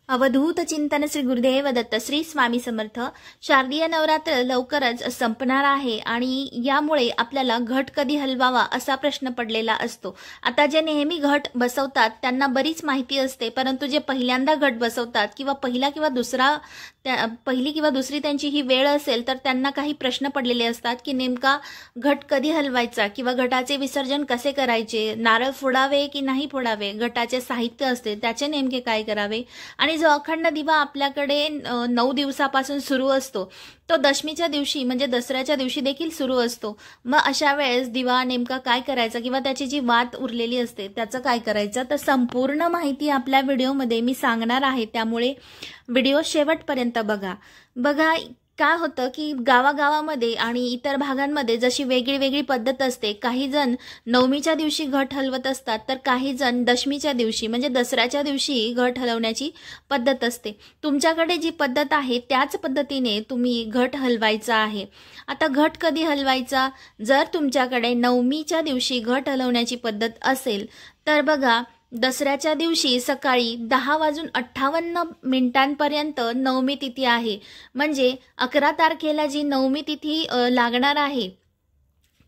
अवधूत चिंतन श्री गुरुदेव दत्त श्री स्वामी समर्थ। शारदीय नवरात्र लवकरच संपणार आहे आणि यामुळे आपल्याला घट कधी हलवावा असा प्रश्न पडलेला असतो। आता जे नेहमी घट बसवतात त्यांना बरीच माहिती असते, परंतु जे पहिल्यांदा घट बसवतात किंवा पहिली किंवा दुसरी त्यांची ही वेळ असेल तर त्यांना काही प्रश्न पडलेले असतात की नेमका घट कधी हलवायचा किंवा घटाचे विसर्जन कसे करायचे, नारळ फोडावे की नाही फोडावे, घटाचे साहित्य असते त्याचे नेमके काय करावे आणि जो अखंड दिवा आपल्याकडे 9 दिवसापासून सुरू असतो तो दशमीच्या दिवशी म्हणजे दसऱ्याच्या दिवशी देखील सुरू असतो। मग अशा वेळेस दिवा नेमका काय करायचा किंवा त्याची जी वात उरलेली असते त्याचं काय करायचं, तर संपूर्ण माहिती आपल्या व्हिडिओमध्ये मी सांगणार आहे, त्यामुळे व्हिडिओ शेवटपर्यंत बघा। काय होतं की गावागावामध्ये आणि इतर भागांमध्ये जशी वेगळी पद्धत असते, काही जण नवमीच्या दिवशी घट हलवत असतात तर काही जण दशमीच्या दिवशी म्हणजे दसऱ्याच्या दिवशी घट हलवण्याची पद्धत असते। तुमच्याकडे जी पद्धत आहे त्याच पद्धतीने तुम्ही घट हलवायचा आहे। आता घट कधी हलवायचा, जर तुमच्याकडे नवमीच्या दिवशी घट हलवण्याची पद्धत असेल तर बघा, दसऱ्याच्या दिवशी सकाळी 10:58 नवमी तिथी आहे, म्हणजे 11 तारखेला जी नवमी तिथी लागणार आहे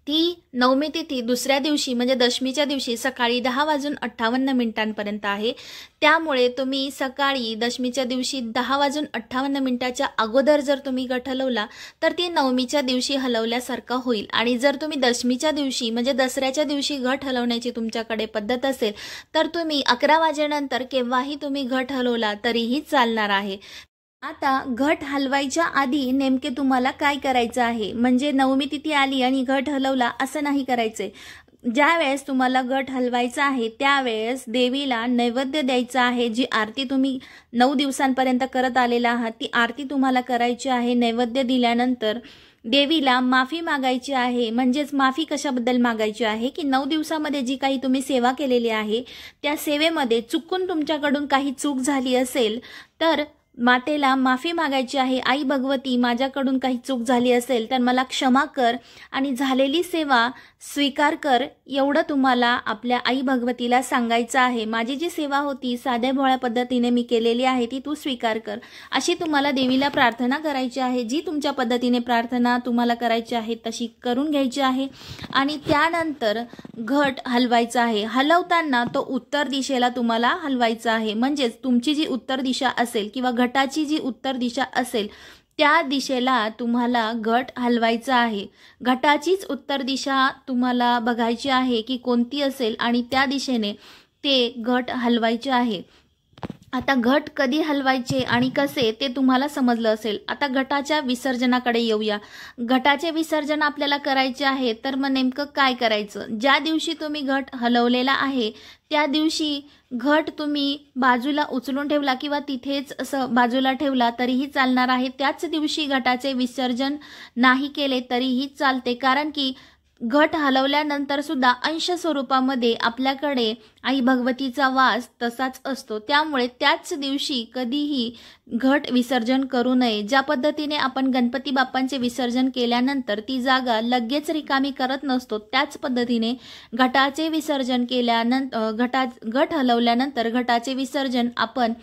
ती नवमी तिथी दुसऱ्या दिवशी म्हणजे दशमीच्या दिवशी सकाळी 10:58 आहे। त्यामुळे तुम्ही सकाळी दशमीच्या दिवशी 10:58 अगोदर जर तुम्ही घट हलवला तर ती नवमीच्या दिवशी हलवल्यासारखं होईल। आणि जर तुम्ही दशमीच्या दिवशी म्हणजे दसऱ्याच्या दिवशी घट हलवण्याची तुमच्याकडे पद्धत असेल तर तुम्ही 11 वाजेनंतर केव्हाही तुम्ही घट हलवला तरीही चालणार आहे। आता घट हलवायच्या आधी नेमके तुम्हाला काय करायचं आहे, म्हणजे नवमी तिथी आली आणि घट हलवला असं नाही करायचंय। ज्या वेळेस तुम्हाला घट हलवायचा आहे त्यावेळेस देवीला नैवेद्य द्यायचा आहे। जी आरती तुम्ही 9 दिवसांपर्यंत करत आलेला आहात ती आरती तुम्हाला करायची आहे। नैवेद्य दिल्यानंतर देवीला माफी मागायची आहे। म्हणजेच माफी कशाबद्दल मागायची आहे की 9 दिवसामध्ये जी काही तुम्ही सेवा केलेली आहे त्या सेवेमध्ये चुकून तुमच्याकडून काही चूक झाली असेल तर मातेला माफी मागायची आहे। आई भगवती, माझ्याकडून काही चूक झाली असेल तर मला क्षमा कर आणि झालेली सेवा स्वीकार कर, एवढं तुम्हाला आपल्या आई भगवतीला सांगायचं आहे। माझी जी सेवा होती साध्या भोळ्या पद्धतीने मी केलेली आहे ती तू स्वीकार कर, अशी तुम्हाला देवीला प्रार्थना करायची आहे। जी तुमच्या पद्धतीने प्रार्थना तुम्हाला करायची आहे तशी करून घ्यायची आहे आणि त्यानंतर घट हलवायचा आहे। हलवताना तो उत्तर दिशेला तुम्हाला हलवायचा आहे, म्हणजेच तुमची जी उत्तर दिशा असेल किंवा घटाची जी उत्तर दिशा असेल त्या दिशेला तुम्हाला घट हलवायचा आहे। घटाचीच उत्तर दिशा तुम्हाला बघायची आहे की कोणती असेल आणि त्या दिशेने ते घट हलवायचे आहे। आता घट कधी हलवायचे आणि कसे ते तुम्हाला समजलं असेल। आता घटाच्या विसर्जनाकडे येऊया। घटाचे विसर्जन आपल्याला करायचे आहे तर मग नेमकं काय करायचं, ज्या दिवशी तुम्ही घट हलवलेला आहे त्या दिवशी घट तुम्ही बाजूला उचलून ठेवला किंवा तिथेच असं बाजूला ठेवला तरीही चालणार आहे। त्याच दिवशी घटाचे विसर्जन नाही केले तरीही चालते, कारण की घट हलवल्यानंतर सुद्धा अंश स्वरूपामध्ये आपल्याकडे आई भगवतीचा वास तसाच असतो। त्यामुळे त्याच दिवशी कधीही घट विसर्जन करू नये। ज्या पद्धतीने आपण गणपती बाप्पांचे विसर्जन केल्यानंतर ती जागा लगेच रिकामी करत नसतो, त्याच पद्धतीने घटाचे विसर्जन केल्यानंतर घट हलवल्यानंतर घटाचे विसर्जन आपण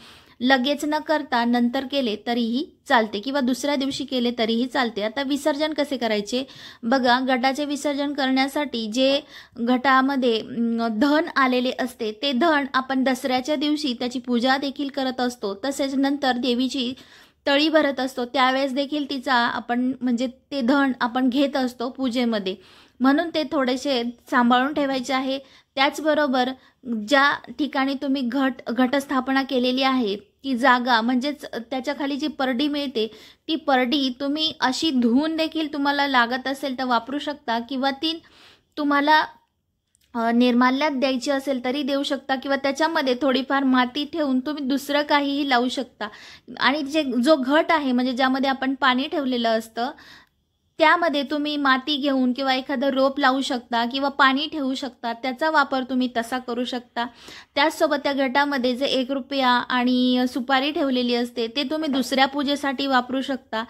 लगेच न करता नंतर केले तरीही चालते किंवा दुसऱ्या दिवशी केले तरीही चालते। आता विसर्जन कसे करायचे बघा, घटाचे विसर्जन करण्यासाठी जे घटामध्ये धन आलेले असते ते धन आपण दसऱ्याच्या दिवशी त्याची पूजा देखील करत असतो, तसेच नंतर देवीची तळी भरत असतो त्यावेळेस देखील तिचा आपण म्हणजे ते धन आपण घेत असतो पूजेमध्ये, म्हणून ते थोडेसे सांभाळून ठेवायचे आहे। त्याचबरोबर ज्या ठिकाणी तुम्ही घटस्थापना केलेली आहे ती जागा म्हणजेच त्याच्या खाली जी परडी मिळते ती परडी तुम्ही अशी धुवून देखील तुम्हाला लागत असेल तर वापरू शकता किंवा ती तुम्हाला निर्माल्यात द्यायची असेल तरी देऊ शकता किंवा त्याच्यामध्ये थोडीफार माती ठेवून तुम्ही दुसरं काहीही लावू शकता। आणि जो घट आहे म्हणजे ज्यामध्ये आपण पाणी ठेवलेलं असतं त्यामध्ये तुम्ही माती घेऊन किंवा एखादं रोप लावू शकता किंवा पाणी ठेवू शकता, त्याचा वापर तुम्ही तसा करू शकता। त्याचसोबत त्या घटामध्ये जे 1 रुपया आणि सुपारी ठेवलेली असते ते तुम्ही दुसऱ्या पूजेसाठी वापरू शकता।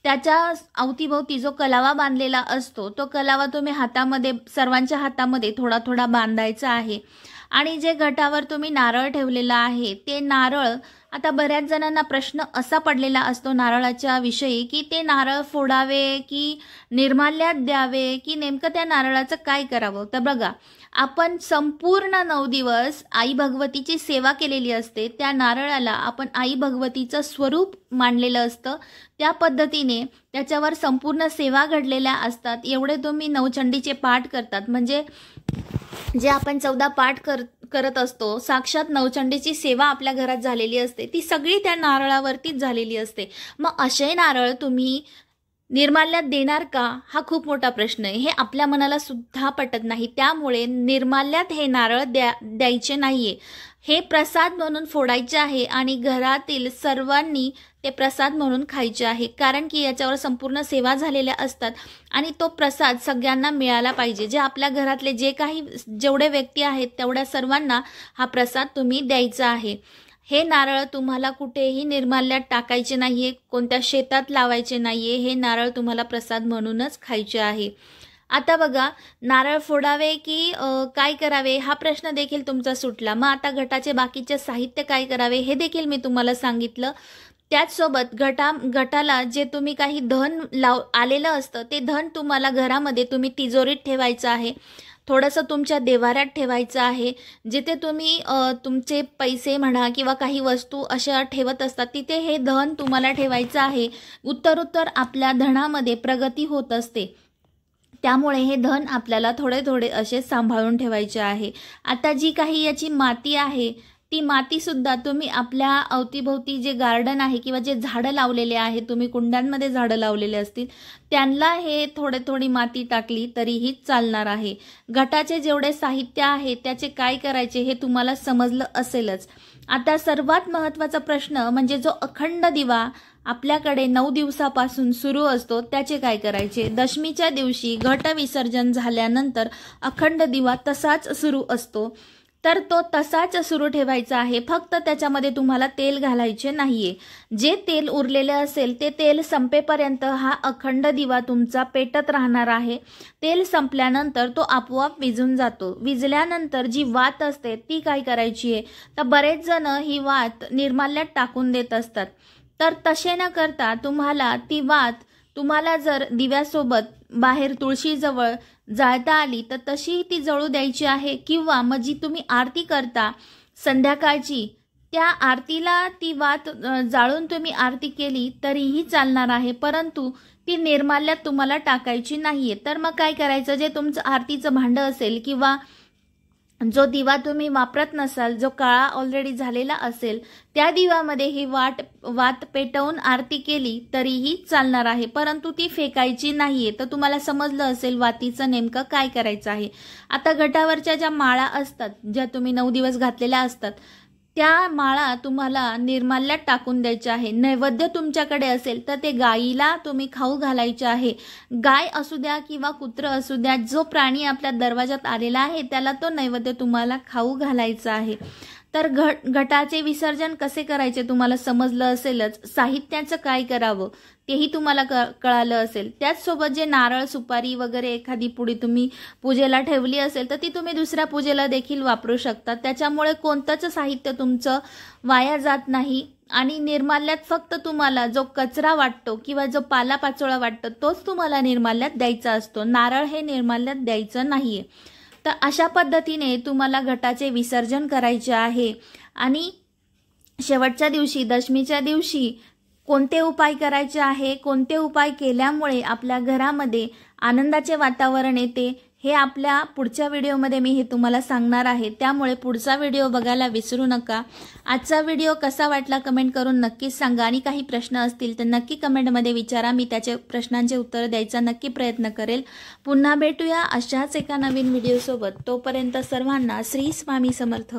त्याच्या अवतीभोवती जो कलावा बांधलेला असतो तो कलावा तुम्ही हातामध्ये सर्वांच्या हातामध्ये थोडा थोडा बांधायचा आहे आणि जे घटावर तुम्ही नारळ ठेवलेला आहे ते नारळ आता बऱ्याच जणांना प्रश्न असा पडलेला असतो नारळाच्या विषयी की ते नारळ फोडावे की निर्माल्यात द्यावे की नेमकं त्या नारळाचं काय करावं. तर बघा, आपण संपूर्ण 9 दिवस आई भगवतीची सेवा केलेली असते. त्या नारळाला आपण आई भगवतीचं स्वरूप मानलेलं असतं. त्या पद्धतीने त्याच्यावर संपूर्ण सेवा घडलेल्या असतात. एवढे तुम्ही नवचंडीचे पाठ करतात, म्हणजे जे आपण 14 पाठ करत असतो, साक्षात नवचंडीची सेवा आपल्या घरात झालेली असते, ती सगळी त्या नारळावरतीच झालेली असते. मग असे नारळ तुम्ही निर्माल्यात देणार का, हा खूप मोठा प्रश्न आहे. हे आपल्या मनाला सुद्धा पटत नाही. त्यामुळे निर्माल्यात हे नारळ द्यायचे नाहीये. हे प्रसाद म्हणून फोडायचे आहे आणि घरातील सर्वांनी ते प्रसाद म्हणून खायचे आहे. कारण की याच्यावर संपूर्ण सेवा झालेल्या असतात आणि तो प्रसाद सगळ्यांना मिळाला पाहिजे. जे आपल्या घरातले जेवढे व्यक्ती आहेत तेवढ्या सर्वांना हा प्रसाद तुम्ही द्यायचा आहे. हे नारळ तुम्हाला कुठेही निर्माल्यात टाकायचे नाहीये, कोणत्या शेतात लावायचे नाहीये. हे नारळ तुम्हाला प्रसाद म्हणूनच खायचे आहे. आता बघा, नारळ फोडावे की काय करावे हा प्रश्न देखील तुमचा सुटला. मग आता घटाचे बाकीचे साहित्य काय करावे हे देखील मी तुम्हाला सांगितलं. त्याचसोबत घटाला जे तुम्ही काही धन आलेलं असतं ते धन तुम्हाला घरामध्ये तुम्ही तिजोरीत ठेवायचं आहे. थोडंसं तुमच्या देवाऱ्यात ठेवायचं आहे. जिथे तुम्ही तुमचे पैसे म्हणा किंवा काही वस्तू अशा ठेवत असतात तिथे हे धन तुम्हाला ठेवायचं आहे. उत्तरोत्तर आपल्या धनामध्ये प्रगती होत असते. त्यामुळे हे धन आपल्याला थोडे थोडे असे सांभाळून ठेवायचे आहे. आता जी काही याची माती आहे ती मातीसुद्धा तुम्ही आपल्या अवतीभोवती जे गार्डन आहे किंवा जे झाडं लावलेले आहे, तुम्ही कुंड्यांमध्ये झाडं लावलेले असतील त्यांना हे थोडी माती टाकली तरीही चालणार आहे. घटाचे जेवढे साहित्य आहे त्याचे काय करायचे हे तुम्हाला समजलं असेलच. आता सर्वात महत्त्वाचा प्रश्न म्हणजे जो अखंड दिवा आपल्याकडे 9 दिवसापासून सुरू असतो त्याचे काय करायचे. दशमीच्या दिवशी घट विसर्जन झाल्यानंतर अखंड दिवा तसाच सुरू असतो, तर तो तसाच सुरू ठेवायचा आहे. फक्त त्याच्यामध्ये तुम्हाला तेल घालायचे नाहीये. जे तेल उरलेले असेल ते तेल संपेपर्यंत हा अखंड दिवा तुमचा पेटत राहणार आहे. तेल संपल्यानंतर तो आपोआप विझून जातो. विझल्यानंतर जी वात असते ती काय करायची आहे, तर बरेच जण ही वात निर्माल्यात टाकून देत असतात. तर तसे न करता तुम्हाला जर दिव्यासोबत बाहेर तुळशीजवळ जाळता आली तर तशी ती जळू द्यायची आहे. किंवा मग जी तुम्ही आरती करता संध्याकाळची त्या आरतीला ती वात जाळून तुम्ही आरती केली तरीही चालणार आहे, परंतु ती निर्माल्यात तुम्हाला टाकायची नाहीये. तर मग काय करायचं, जे तुमचं आरतीचं भांडं असेल किंवा जो दिवा तुम्ही वापरत नसाल, जो काळा ऑलरेडी झालेला असेल, त्या दिव्यामध्ये ही वात पेटवून आरती केली तरीही चालणार आहे, परंतु ती फेकायची नाहीये. तर तुम्हाला समजलं असेल वातीचं नेमकं काय करायचं आहे. आता घटावरच्या ज्या माळा असतात, ज्या तुम्ही 9 दिवस घातलेल्या असतात, त्या माळा तुम्हाला निर्माल्यात टाकून द्यायच्या आहे. नैवेद्य तुमच्याकडे असेल तर ते गाईला तुम्ही खाऊ घालायचे आहे. गाय असू द्या किंवा कुत्र असू द्या, जो प्राणी आपल्या दरवाजात आलेला आहे त्याला तो नैवेद्य तुम्हाला खाऊ घालायचा आहे. तर घटाचे विसर्जन कसे करायचे तुम्हाला समजलं असेलच. साहित्याचं काय करावं तेही तुम्हाला कळालं असेल. त्याचसोबत जे नारळ, सुपारी वगैरे एखादी पुडी तुम्ही पूजेला ठेवली असेल तर ती तुम्ही दुसऱ्या पूजेला देखील वापरू शकता. त्याच्यामुळे कोणतंच साहित्य तुमचं वाया जात नाही. आणि निर्माल्यात फक्त तुम्हाला जो कचरा वाटतो किंवा जो पालापाचोळा वाटतो तोच तुम्हाला निर्माल्यात द्यायचा असतो. नारळ हे निर्माल्यात द्यायचं नाहीये. तर अशा पद्धतीने तुम्हाला घटाचे विसर्जन करायचे आहे. आणि शेवटच्या दिवशी, दशमीच्या दिवशी कोणते उपाय करायचे आहे, कोणते उपाय केल्यामुळे आपल्या घरामध्ये आनंदाचे वातावरण येते, हे आपल्या पुढच्या व्हिडिओमध्ये मी हे तुम्हाला सांगणार आहे. त्यामुळे पुढचा व्हिडिओ बघायला विसरू नका. आजचा व्हिडिओ कसा वाटला कमेंट करून नक्कीच सांगा. आणि काही प्रश्न असतील तर नक्की कमेंटमध्ये विचारा. मी त्याचे प्रश्नांचे उत्तर द्यायचा नक्की प्रयत्न करेल. पुन्हा भेटूया अशाच एका नवीन व्हिडिओसोबत. तोपर्यंत सर्वांना श्री स्वामी समर्थ.